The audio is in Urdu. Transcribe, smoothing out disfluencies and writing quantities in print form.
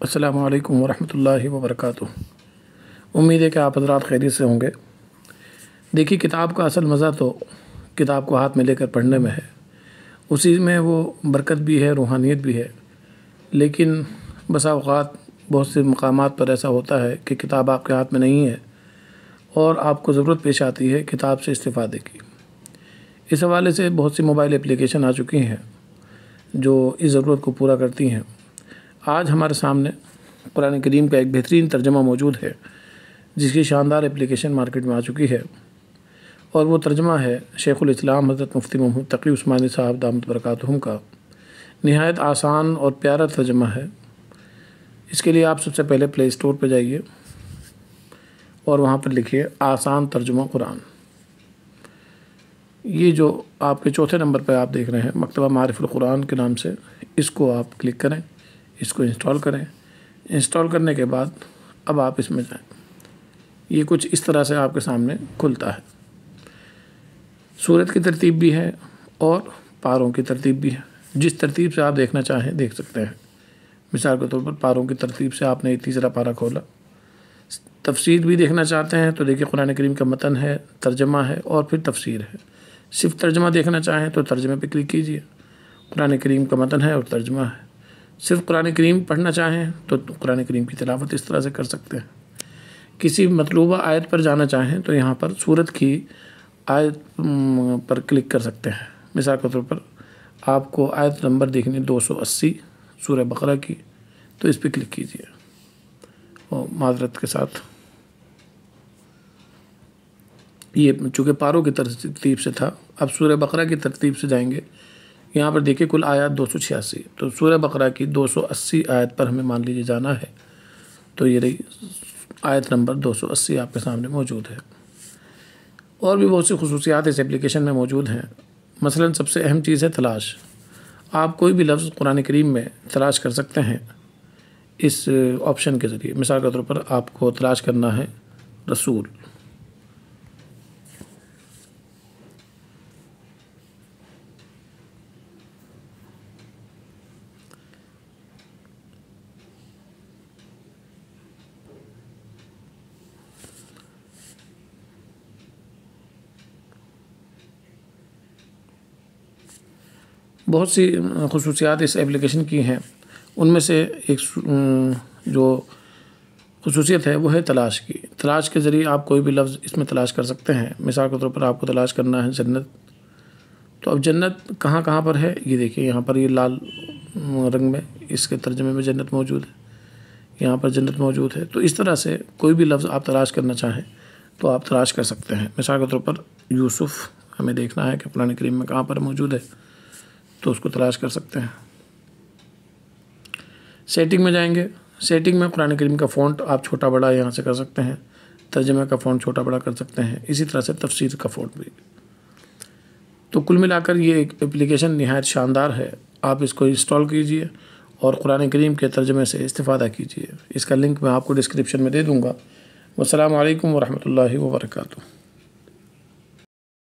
السلام علیکم ورحمۃ اللہ وبرکاتہ۔ امید ہے کہ آپ حضرات خیریت سے ہوں گے۔ دیکھیے، کتاب کا اصل مزہ تو کتاب کو ہاتھ میں لے کر پڑھنے میں ہے، اسی میں وہ برکت بھی ہے، روحانیت بھی ہے۔ لیکن بسا اوقات بہت سے مقامات پر ایسا ہوتا ہے کہ کتاب آپ کے ہاتھ میں نہیں ہے اور آپ کو ضرورت پیش آتی ہے کتاب سے استفادے کی۔ اس حوالے سے بہت سی موبائل اپلیکیشن آ چکی ہیں جو اس ضرورت کو پورا کرتی ہیں۔ آج ہمارے سامنے قرآن کریم کا ایک بہترین ترجمہ موجود ہے جس کی شاندار اپلیکیشن مارکیٹ میں آ چکی ہے، اور وہ ترجمہ ہے شیخ الاسلام حضرت مفتی محمد تقی عثمانی صاحب دامت برکاتہم کا۔ نہایت آسان اور پیارا ترجمہ ہے۔ اس کے لیے آپ سب سے پہلے پلے اسٹور پہ جائیے اور وہاں پر لکھیے آسان ترجمہ قرآن۔ یہ جو آپ کے چوتھے نمبر پہ آپ دیکھ رہے ہیں مکتبہ معارف القرآن کے نام سے، اس کو آپ کلک کریں، اس کو انسٹال کریں۔ انسٹال کرنے کے بعد اب آپ اس میں جائیں۔ یہ کچھ اس طرح سے آپ کے سامنے کھلتا ہے۔ سورت کی ترتیب بھی ہے اور پاروں کی ترتیب بھی ہے۔ جس ترتیب سے آپ دیکھنا چاہیں دیکھ سکتے ہیں۔ مثال کے طور پر پاروں کی ترتیب سے آپ نے تیسرا پارہ کھولا۔ تفسیر بھی دیکھنا چاہتے ہیں تو دیکھیے قرآن کریم کا متن ہے، ترجمہ ہے اور پھر تفسیر ہے۔ صرف ترجمہ دیکھنا چاہیں تو ترجمے پہ کلک کیجیے۔ قرآن کریم کا متن ہے اور ترجمہ ہے۔ صرف قرآن کریم پڑھنا چاہیں تو قرآن کریم کی تلاوت اس طرح سے کر سکتے ہیں۔ کسی مطلوبہ آیت پر جانا چاہیں تو یہاں پر سورت کی آیت پر کلک کر سکتے ہیں۔ مثال کے طور پر آپ کو آیت نمبر دیکھنی 280 سورہ بقرہ کی، تو اس پہ کلک کیجیے۔ اور معذرت کے ساتھ یہ چونکہ پاروں کی ترتیب سے تھا، اب سورہ بقرہ کی ترتیب سے جائیں گے۔ یہاں پر دیکھیں کل آیات 286، تو سورہ بقرہ کی 280 آیت پر ہمیں مان لیجیے جانا ہے، تو یہ رہی آیت نمبر 280 آپ کے سامنے موجود ہے۔ اور بھی بہت سی خصوصیات اس اپلیکیشن میں موجود ہیں۔ مثلا سب سے اہم چیز ہے تلاش۔ آپ کوئی بھی لفظ قرآن کریم میں تلاش کر سکتے ہیں اس آپشن کے ذریعے۔ مثال کے طور پر آپ کو تلاش کرنا ہے رسول، بہت سی خصوصیات اس اپلیکیشن کی ہیں۔ ان میں سے ایک جو خصوصیت ہے وہ ہے تلاش کی۔ تلاش کے ذریعے آپ کوئی بھی لفظ اس میں تلاش کر سکتے ہیں۔ مثال کے طور پر آپ کو تلاش کرنا ہے جنت، تو اب جنت کہاں کہاں پر ہے یہ دیکھیے، یہاں پر یہ لال رنگ میں اس کے ترجمے میں جنت موجود ہے، یہاں پر جنت موجود ہے۔ تو اس طرح سے کوئی بھی لفظ آپ تلاش کرنا چاہیں تو آپ تلاش کر سکتے ہیں۔ مثال کے طور پر یوسف ہمیں دیکھنا ہے کہ قرآن کریم میں کہاں پر موجود ہے، تو اس کو تلاش کر سکتے ہیں۔ سیٹنگ میں جائیں گے۔ سیٹنگ میں قرآن کریم کا فونٹ آپ چھوٹا بڑا یہاں سے کر سکتے ہیں، ترجمہ کا فونٹ چھوٹا بڑا کر سکتے ہیں، اسی طرح سے تفسیر کا فونٹ بھی۔ تو کل ملا کر یہ ایک اپلیکیشن نہایت شاندار ہے۔ آپ اس کو انسٹال کیجئے اور قرآن کریم کے ترجمے سے استفادہ کیجئے۔ اس کا لنک میں آپ کو ڈسکرپشن میں دے دوں گا۔ والسلام علیکم ورحمۃ اللہ وبرکاتہ۔